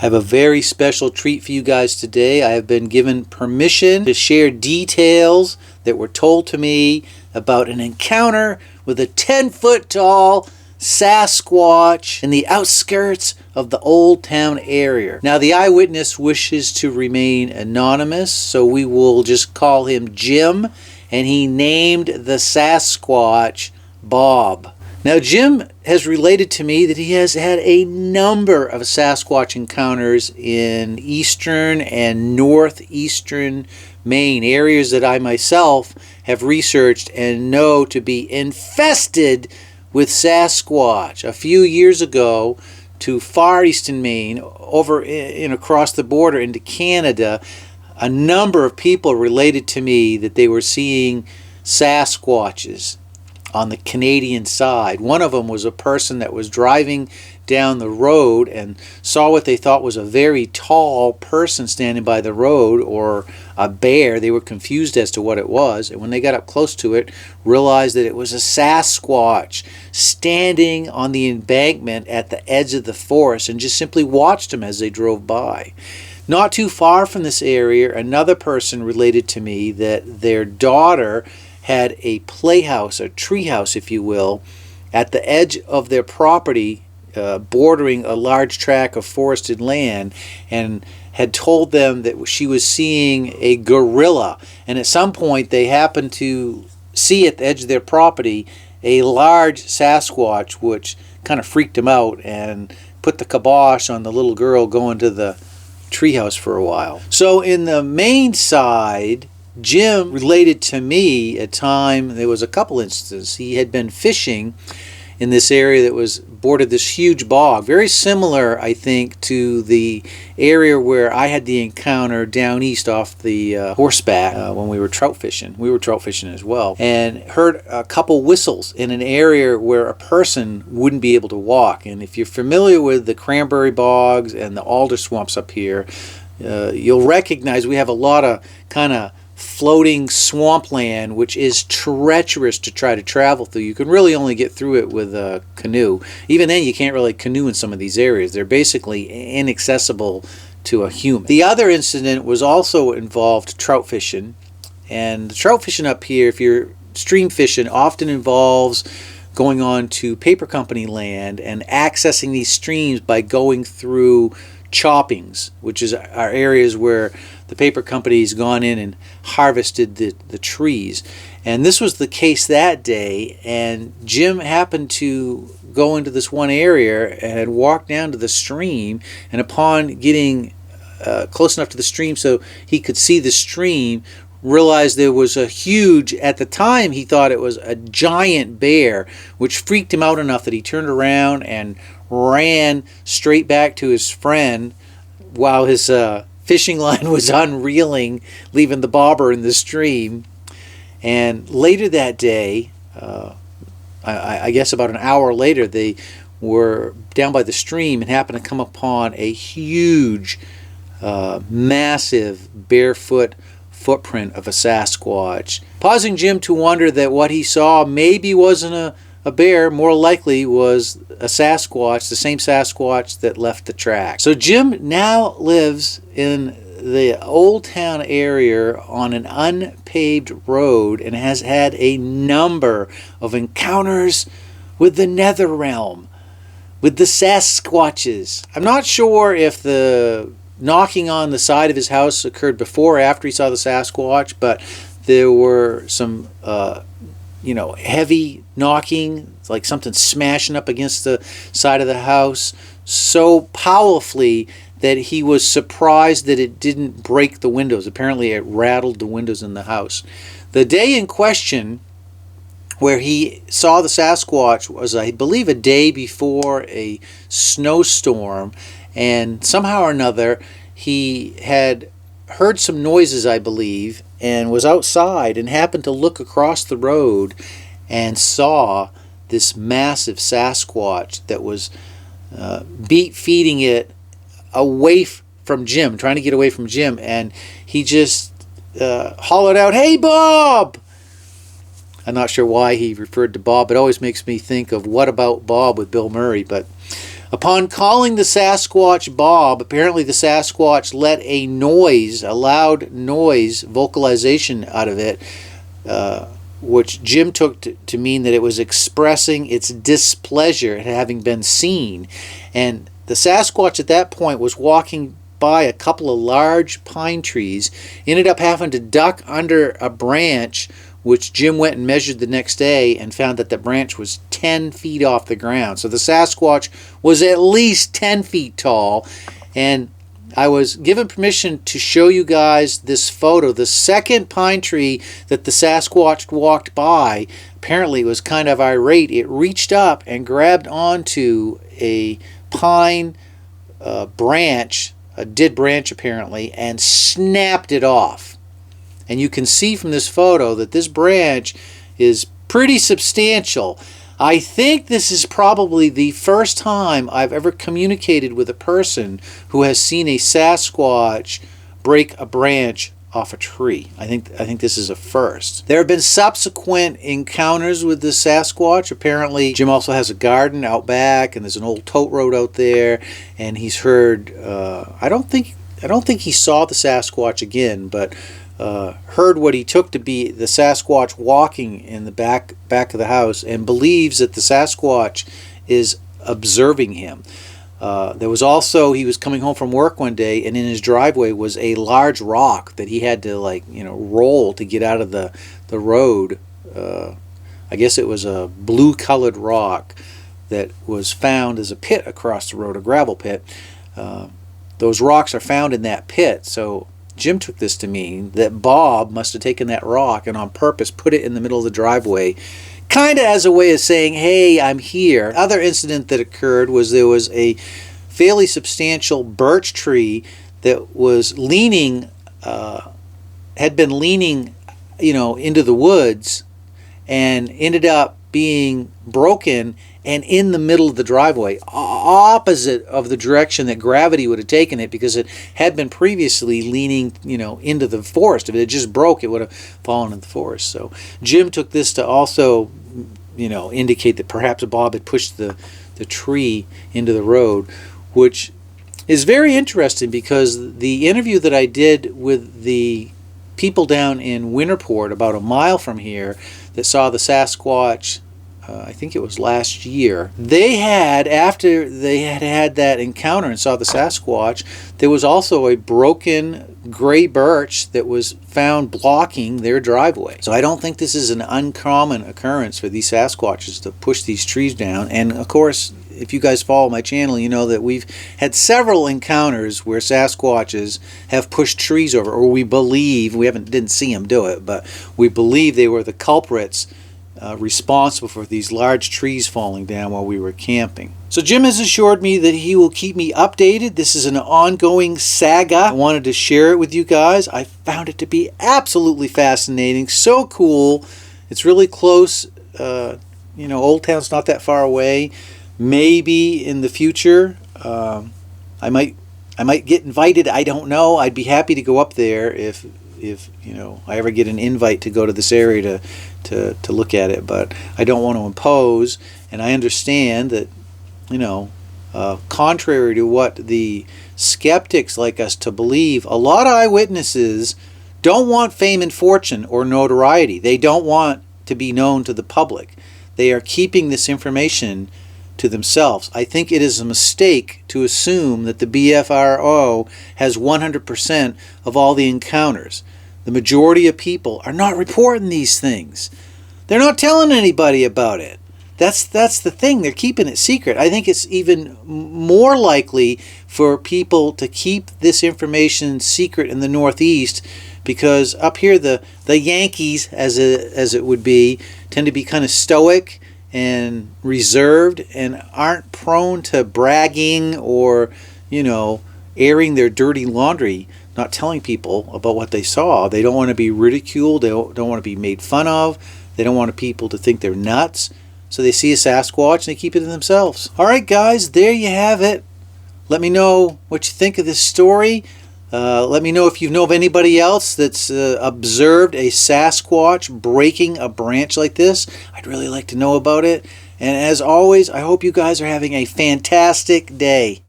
I have a very special treat for you guys today. I have been given permission to share details that were told to me about an encounter with a 10-foot tall Sasquatch in the outskirts of the Old Town area. Now, the eyewitness wishes to remain anonymous, so we will just call him Jim, and he named the Sasquatch Bob. Now, Jim has related to me that he has had a number of Sasquatch encounters in eastern and northeastern Maine, areas that I myself have researched and know to be infested with Sasquatch. A few years ago, to far eastern Maine, over in across the border into Canada, a number of people related to me that they were seeing Sasquatches on the Canadian side. One of them was a person that was driving down the road and saw what they thought was a very tall person standing by the road, or a bear. They were confused as to what it was, and when they got up close to it, realized that it was a Sasquatch standing on the embankment at the edge of the forest, and just simply watched them as they drove by. Not too far from this area, another person related to me that their daughter had a playhouse, a treehouse if you will, at the edge of their property, bordering a large tract of forested land, and had told them that she was seeing a gorilla. And at some point they happened to see at the edge of their property a large Sasquatch, which kind of freaked them out and put the kibosh on the little girl going to the treehouse for a while. So in the Maine side, Jim related to me a time, there was a couple instances, he had been fishing in this area that was bordered this huge bog, very similar, I think, to the area where I had the encounter down east off the horseback when we were trout fishing. We were trout fishing as well, and heard a couple whistles in an area where a person wouldn't be able to walk. And if you're familiar with the cranberry bogs and the alder swamps up here, you'll recognize we have a lot of kind of floating swampland, which is treacherous to try to travel through. You can really only get through it with a canoe. Even then, you can't really canoe in some of these areas. They're basically inaccessible to a human. The other incident was also involved trout fishing. And the trout fishing up here, if you're stream fishing, often involves going on to paper company land and accessing these streams by going through choppings, which is our areas where the paper company's gone in and harvested the trees. And this was the case that day, and Jim happened to go into this one area and had walked down to the stream, and upon getting close enough to the stream so he could see the stream, realized there was a huge, at the time he thought it was a giant bear, which freaked him out enough that he turned around and ran straight back to his friend while his fishing line was unreeling, leaving the bobber in the stream. And later that day, I guess about an hour later, they were down by the stream and happened to come upon a huge, massive barefoot footprint of a Sasquatch, causing Jim to wonder that what he saw maybe wasn't a bear, more likely was a Sasquatch, the same Sasquatch that left the track. So Jim now lives in the Old Town area on an unpaved road and has had a number of encounters with the nether realm, with the Sasquatches. I'm not sure if the knocking on the side of his house occurred before or after he saw the Sasquatch, but there were some heavy knocking, like something smashing up against the side of the house so powerfully that he was surprised that it didn't break the windows. Apparently it rattled the windows in the house. The day in question where he saw the Sasquatch was, I believe, a day before a snowstorm, and somehow or another he had heard some noises, I believe, and was outside and happened to look across the road and saw this massive Sasquatch that was feeding it away from Jim, trying to get away from Jim, and he just hollered out, "Hey, Bob!" I'm not sure why he referred to Bob. It always makes me think of What About Bob with Bill Murray, but Upon calling the Sasquatch Bob, apparently the Sasquatch let a noise, a loud noise, vocalization out of it, which Jim took to mean that it was expressing its displeasure at having been seen. And the Sasquatch at that point was walking by a couple of large pine trees, ended up having to duck under a branch, which Jim went and measured the next day and found that the branch was 10 feet off the ground. So the Sasquatch was at least 10 feet tall, and I was given permission to show you guys this photo. The second pine tree that the Sasquatch walked by, apparently it was kind of irate. It reached up and grabbed onto a pine branch, a dead branch apparently, and snapped it off. And you can see from this photo that this branch is pretty substantial. I think this is probably the first time I've ever communicated with a person who has seen a Sasquatch break a branch off a tree. I think this is a first. There have been subsequent encounters with the Sasquatch. Apparently, Jim also has a garden out back, and there's an old tote road out there, and he's heard. I don't think he saw the Sasquatch again, but heard what he took to be the Sasquatch walking in the back of the house, and believes that the Sasquatch is observing him. There was also, he was coming home from work one day, and in his driveway was a large rock that he had to roll to get out of the road. I guess it was a blue colored rock that was found as a pit across the road, a gravel pit. Those rocks are found in that pit, so Jim took this to mean that Bob must have taken that rock and on purpose put it in the middle of the driveway, kind of as a way of saying, hey, I'm here. Other incident that occurred was there was a fairly substantial birch tree that was leaning, had been leaning, into the woods, and ended up being broken and in the middle of the driveway, opposite of the direction that gravity would have taken it, because it had been previously leaning, into the forest. If it had just broke, it would have fallen in the forest. So Jim took this to also, indicate that perhaps Bob had pushed the tree into the road, which is very interesting because the interview that I did with the people down in Winterport, about a mile from here, that saw the Sasquatch, I think it was last year, they had, after they had that encounter and saw the Sasquatch, there was also a broken gray birch that was found blocking their driveway. So I don't think this is an uncommon occurrence for these Sasquatches to push these trees down. And of course, if you guys follow my channel, you know that we've had several encounters where Sasquatches have pushed trees over, or we believe, we didn't see them do it, but we believe they were the culprits responsible for these large trees falling down while we were camping. So Jim has assured me that he will keep me updated. This is an ongoing saga. I wanted to share it with you guys. I found it to be absolutely fascinating, so cool. It's really close. Old Town's not that far away. Maybe in the future, I might get invited. I don't know. I'd be happy to go up there if I ever get an invite to go to this area to look at it. But I don't want to impose, and I understand that, contrary to what the skeptics like us to believe, a lot of eyewitnesses don't want fame and fortune or notoriety. They don't want to be known to the public. They are keeping this information to themselves. I think it is a mistake to assume that the BFRO has 100% of all the encounters. The majority of people are not reporting these things. They're not telling anybody about it. That's the thing. They're keeping it secret. I think it's even more likely for people to keep this information secret in the Northeast, because up here the Yankees, as it would be, tend to be kind of stoic and reserved and aren't prone to bragging or, airing their dirty laundry, not telling people about what they saw. They don't want to be ridiculed. They don't want to be made fun of. They don't want people to think they're nuts. So they see a Sasquatch and they keep it to themselves. All right, guys, there you have it. Let me know what you think of this story. Let me know if you know of anybody else that's observed a Sasquatch breaking a branch like this. I'd really like to know about it. And as always, I hope you guys are having a fantastic day.